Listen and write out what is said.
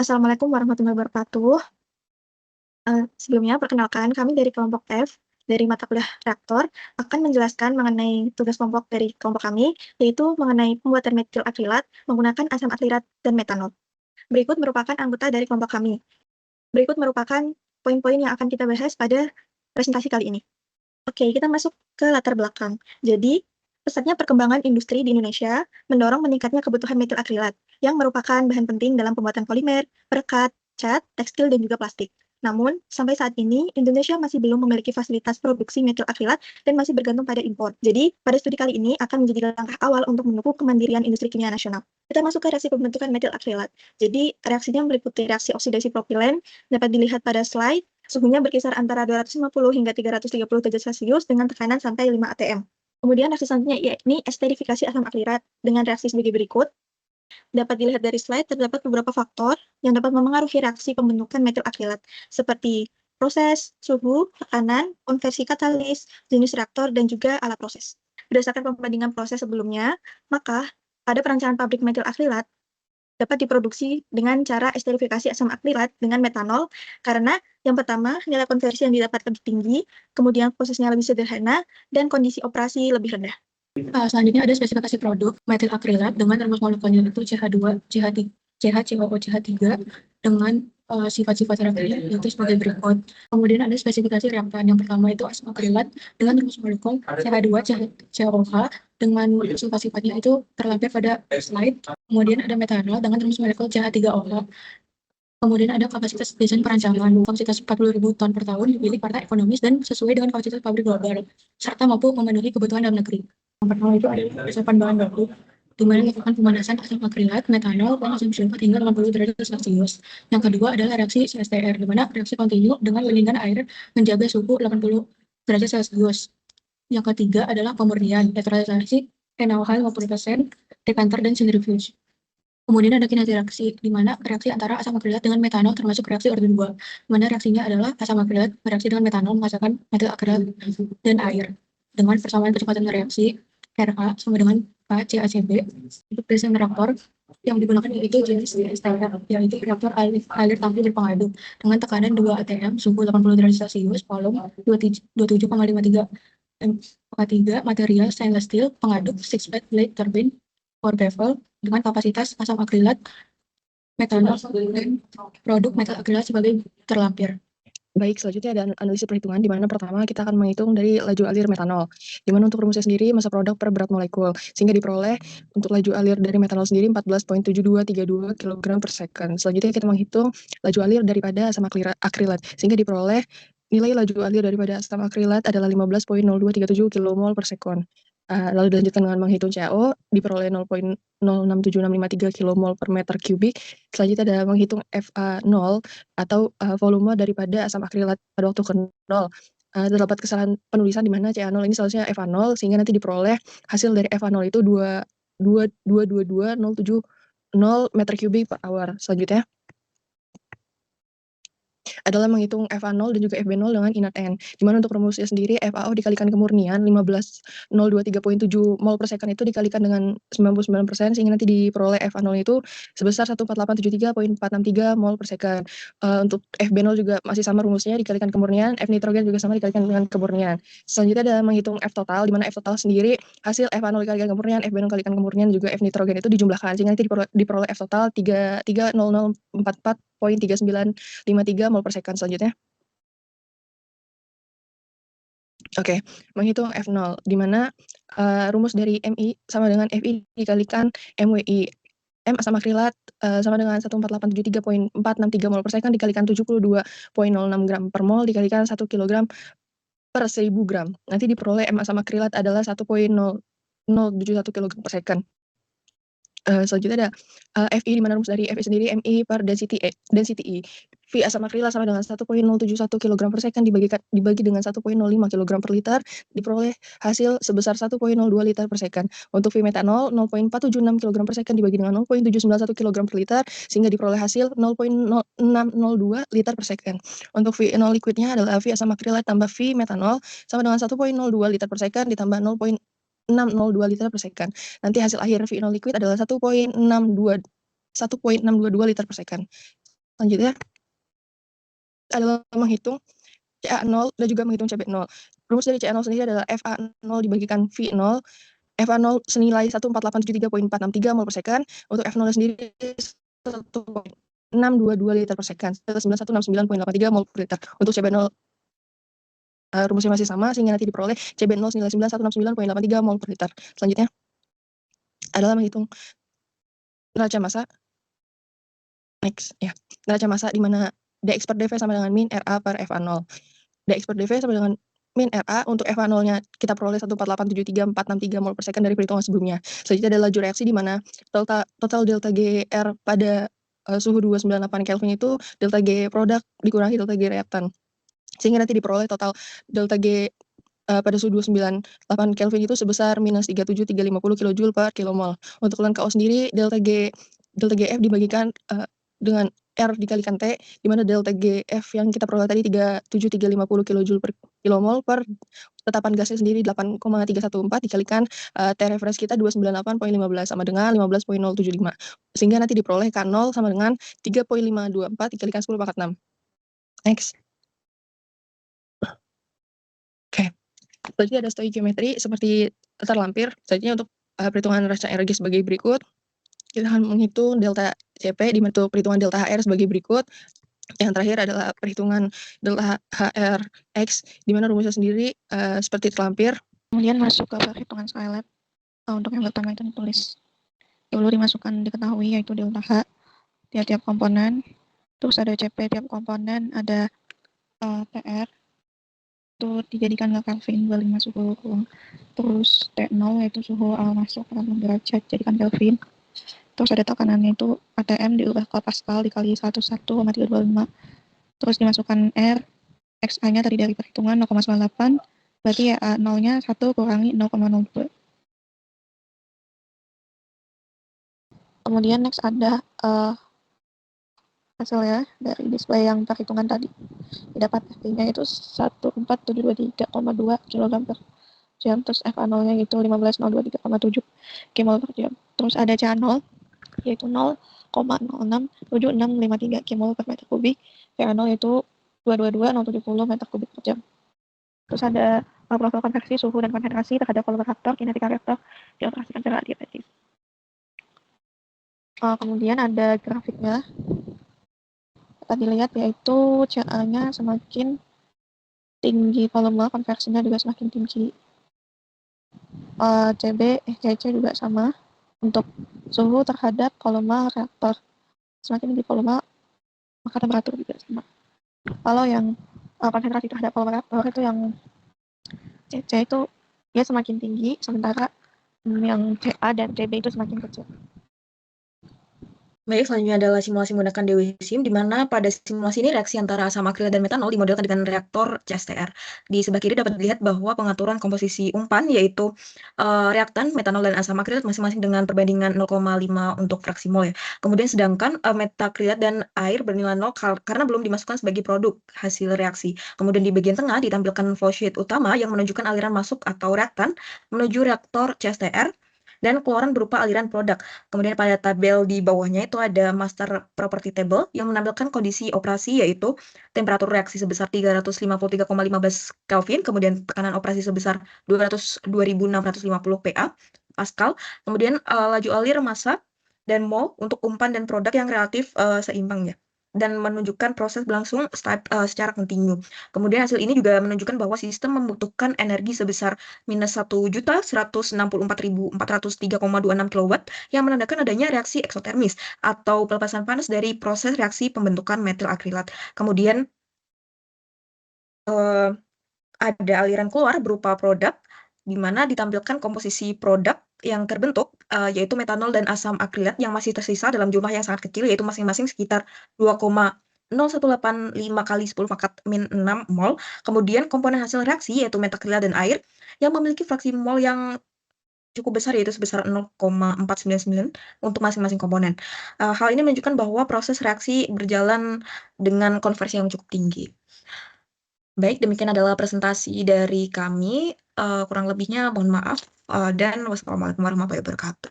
Assalamualaikum warahmatullahi wabarakatuh. Sebelumnya perkenalkan kami dari kelompok F, dari mata kuliah reaktor, akan menjelaskan mengenai tugas kelompok dari kelompok kami, yaitu mengenai pembuatan metil akrilat menggunakan asam akrilat dan metanol. Berikut merupakan anggota dari kelompok kami. Berikut merupakan poin-poin yang akan kita bahas pada presentasi kali ini. Oke, kita masuk ke latar belakang. Jadi, pesatnya perkembangan industri di Indonesia mendorong meningkatnya kebutuhan metil akrilat, yang merupakan bahan penting dalam pembuatan polimer, perekat, cat, tekstil, dan juga plastik. Namun, sampai saat ini, Indonesia masih belum memiliki fasilitas produksi metil akrilat dan masih bergantung pada impor. Jadi, pada studi kali ini akan menjadi langkah awal untuk mendukung kemandirian industri kimia nasional. Kita masuk ke reaksi pembentukan metil akrilat. Jadi, reaksinya meliputi reaksi oksidasi propilen, dapat dilihat pada slide. Suhunya berkisar antara 250 hingga 330 derajat Celcius dengan tekanan sampai 5 atm. Kemudian reaksi selanjutnya yakni esterifikasi asam akrilat dengan reaksi sebagai berikut. Dapat dilihat dari slide, terdapat beberapa faktor yang dapat memengaruhi reaksi pembentukan metil akrilat, seperti proses, suhu, tekanan, konversi katalis, jenis reaktor, dan juga alat proses. Berdasarkan pembandingan proses sebelumnya, maka pada perancangan pabrik metil akrilat dapat diproduksi dengan cara esterifikasi asam akrilat dengan metanol, karena yang pertama, nilai konversi yang didapat lebih tinggi, kemudian prosesnya lebih sederhana, dan kondisi operasi lebih rendah. Selanjutnya ada spesifikasi produk metil akrilat dengan rumus molekulnya itu CH2, CH3, CH, COO, CH3 dengan sifat-sifat reaktif yaitu sebagai berikut. Kemudian ada spesifikasi reaktan. Yang pertama itu asam akrilat dengan rumus molekul CH2, COH dengan sifat-sifatnya itu terlampir pada slide. Kemudian ada metanol dengan rumus molekul CH3OH. Kemudian ada kapasitas desain perancangan, kapasitas 40.000 ton per tahun milik partai ekonomis dan sesuai dengan kapasitas pabrik global, serta mampu memenuhi kebutuhan dalam negeri. Yang pertama itu ada persiapan bahan baku, di mana melakukan pemanasan asam akrilat, metanol, dan asam sulfat hingga 80 derajat Celcius. Yang kedua adalah reaksi CSTR, di mana reaksi kontinu dengan pendinginan air menjaga suhu 80 derajat Celcius. Yang ketiga adalah pemurnian, netralisasi NaOH 50%, dekanter, dan centrifuge. Kemudian ada kinasi reaksi, di mana reaksi antara asam akrilat dengan metanol termasuk reaksi orde 2, di mana reaksinya adalah asam akrilat bereaksi dengan metanol menghasilkan metil akrilat dan air. Dengan persamaan kecepatan reaksi, Ra sama dengan KCACB. Untuk desain reaktor yang digunakan yaitu jenis STR, yaitu reaktor alir tampil berpengaduk dengan tekanan 2 atm, suhu 80 derajat Celcius, volume 27,53 M3, material stainless steel, pengaduk 6-bed blade turbine, for bevel, dengan kapasitas asam akrilat, metanol, dan produk metil akrilat sebagai terlampir. Baik, selanjutnya ada analisis perhitungan, di mana pertama kita akan menghitung dari laju alir metanol. Di mana untuk rumusnya sendiri, massa produk per berat molekul, sehingga diperoleh untuk laju alir dari metanol sendiri 14,7232 kg per second. Selanjutnya kita menghitung laju alir daripada asam akrilat, sehingga diperoleh nilai laju alir daripada asam akrilat adalah 15,0237 kmol per second. Lalu dilanjutkan dengan menghitung CaO, diperoleh 0,067653 kmol per meter kubik. Selanjutnya ada menghitung FA0 atau volume daripada asam akrilat pada waktu ke 0. Terdapat kesalahan penulisan di mana CA0 ini seharusnya FA0, sehingga nanti diperoleh hasil dari FA0 itu 2,222,070 meter kubik per hour. Selanjutnya adalah menghitung FA0 dan juga FB0 dengan inert N. Di mana untuk rumusnya sendiri FAO dikalikan kemurnian 15,023,7 mol per second itu dikalikan dengan 99%, sehingga nanti diperoleh FA0 itu sebesar 14873,463 mol per second. Untuk FB0 juga masih sama rumusnya, dikalikan kemurnian, F nitrogen juga sama dikalikan dengan kemurnian. Selanjutnya ada menghitung F total, di mana F total sendiri hasil FA0 dikalikan kemurnian, FB0 dikalikan kemurnian, juga F nitrogen itu dijumlahkan, sehingga nanti diperoleh F total 30044,3953 mol per second. Selanjutnya oke, menghitung F0, di mana rumus dari MI sama dengan FI dikalikan MWI. M asam akrilat sama dengan 14873,463 mol per second dikalikan 72,06 gram per mol dikalikan 1 kg per 1000 gram. Nanti diperoleh M asam akrilat adalah 1,0071 kg per second. Selanjutnya ada Fi, di mana rumus dari Fi sendiri Mi per density E. V asam akrilat sama dengan 1,071 kg per second dibagi dengan 1,05 kg per liter, diperoleh hasil sebesar 1,02 liter per second. Untuk V metanol 0,476 kg per second dibagi dengan 0,791 kg per liter, sehingga diperoleh hasil 0,602 liter per second. Untuk V non liquidnya adalah V asam akrilat tambah V metanol sama dengan 1,02 liter per second ditambah 0,602 liter per second. Nanti hasil akhir V non liquid adalah 1,622 liter per second. Selanjutnya adalah menghitung CA0 dan juga menghitung CB0. Rumus dari CA0 sendiri adalah FA0 dibagikan V0. FA0 senilai 14873.463 mol per second. Untuk F0 sendiri 1,622 liter per second. 9169.83 mol per liter. Untuk CB0 rumusnya masih sama sehingga nanti diperoleh CB0 senilai 9169.83 mol per liter. Selanjutnya adalah menghitung neraca massa. Next, ya. Neraca massa di mana dx per dv sama dengan min RA per FA0. dx per dv sama dengan min RA. Untuk FA0-nya kita peroleh 14873.463 mol per second dari perhitungan sebelumnya. Selanjutnya adalah laju reaksi di mana total delta GR pada suhu 298 Kelvin itu delta G produk dikurangi delta G reaktan. Sehingga nanti diperoleh total delta G pada suhu 298 Kelvin itu sebesar minus 37350 kJ per kilomol. Untuk ln KO sendiri delta GF dibagikan dengan R dikalikan T, di mana delta GF yang kita peroleh tadi 37350 kJ per kilomol per tetapan gasnya sendiri 8,314 dikalikan T reference kita 298,15 sama dengan 15,075. Sehingga nanti diperoleh K0 sama dengan 3,524 dikalikan 10 pangkat 6. Next. Oke. Selanjutnya ada stoikiometri seperti terlampir. Selanjutnya untuk perhitungan neraca energi sebagai berikut. Kita akan menghitung delta CP di mana perhitungan delta HR sebagai berikut. Yang terakhir adalah perhitungan delta HRX di mana rumusnya sendiri seperti terlampir. Kemudian masuk ke perhitungan Skylab. Untuk yang pertama itu ditulis. Dulu dimasukkan diketahui yaitu delta H tiap-tiap komponen. Terus ada CP tiap komponen, ada TR itu dijadikan ke Kelvin 25 suhu ruang. Terus T0 yaitu suhu masuk 40 derajat jadikan Kelvin. Terus ada tekanannya itu ATM diubah ke Pascal dikali 11,325. Terus dimasukkan R, XA-nya tadi dari perhitungan 0,98, berarti ya 0-nya 1 kurangi 0,02. Kemudian next ada hasilnya dari display yang perhitungan tadi. Didapat F-nya itu 14723,2 kg per jam, terus FA0-nya itu 15023,7 kmol per jam. Terus ada CA0 yaitu 0,067653 kmol per meter kubik, VA0 yaitu 222070 meter kubik per jam. Terus ada profil konveksi suhu dan konsentrasi terhadap volume reaktor, kinetika reaktor dioperasikan secara adiabatis. Kemudian ada grafiknya. Dapat dilihat yaitu CA-nya semakin tinggi volume, konversinya juga semakin tinggi. CC juga sama untuk suhu terhadap volume reaktor. Semakin tinggi volume, maka temperatur juga sama. Kalau yang konsentrasi terhadap volume reaktor itu yang CC itu dia semakin tinggi, sementara yang CA dan CB itu semakin kecil. Baik, selanjutnya adalah simulasi menggunakan DWSIM, di mana pada simulasi ini reaksi antara asam akrilat dan metanol dimodelkan dengan reaktor CSTR. Di sebelah kiri dapat dilihat bahwa pengaturan komposisi umpan, yaitu reaktan, metanol, dan asam akrilat masing-masing dengan perbandingan 0,5 untuk fraksi mol. Ya. Kemudian sedangkan metakrilat dan air bernilai 0 karena belum dimasukkan sebagai produk hasil reaksi. Kemudian di bagian tengah ditampilkan flowsheet utama yang menunjukkan aliran masuk atau reaktan menuju reaktor CSTR, dan keluaran berupa aliran produk. Kemudian pada tabel di bawahnya itu ada master property table yang menampilkan kondisi operasi, yaitu temperatur reaksi sebesar 353,15 Kelvin, kemudian tekanan operasi sebesar 202.650 PA Pascal, kemudian laju alir, massa, dan mol untuk umpan dan produk yang relatif seimbang ya, dan menunjukkan proses berlangsung secara kontinu. Kemudian hasil ini juga menunjukkan bahwa sistem membutuhkan energi sebesar minus 1.164.403,26 kW yang menandakan adanya reaksi eksotermis atau pelepasan panas dari proses reaksi pembentukan metil akrilat. Kemudian ada aliran keluar berupa produk, di mana ditampilkan komposisi produk yang terbentuk, yaitu metanol dan asam akrilat yang masih tersisa dalam jumlah yang sangat kecil, yaitu masing-masing sekitar 2,0185 kali 10 pangkat min 6 mol. Kemudian komponen hasil reaksi yaitu metakrilat dan air yang memiliki fraksi mol yang cukup besar, yaitu sebesar 0,499 untuk masing-masing komponen. Hal ini menunjukkan bahwa proses reaksi berjalan dengan konversi yang cukup tinggi. Baik, demikian adalah presentasi dari kami. Kurang lebihnya mohon maaf, dan wassalamualaikum warahmatullahi wabarakatuh.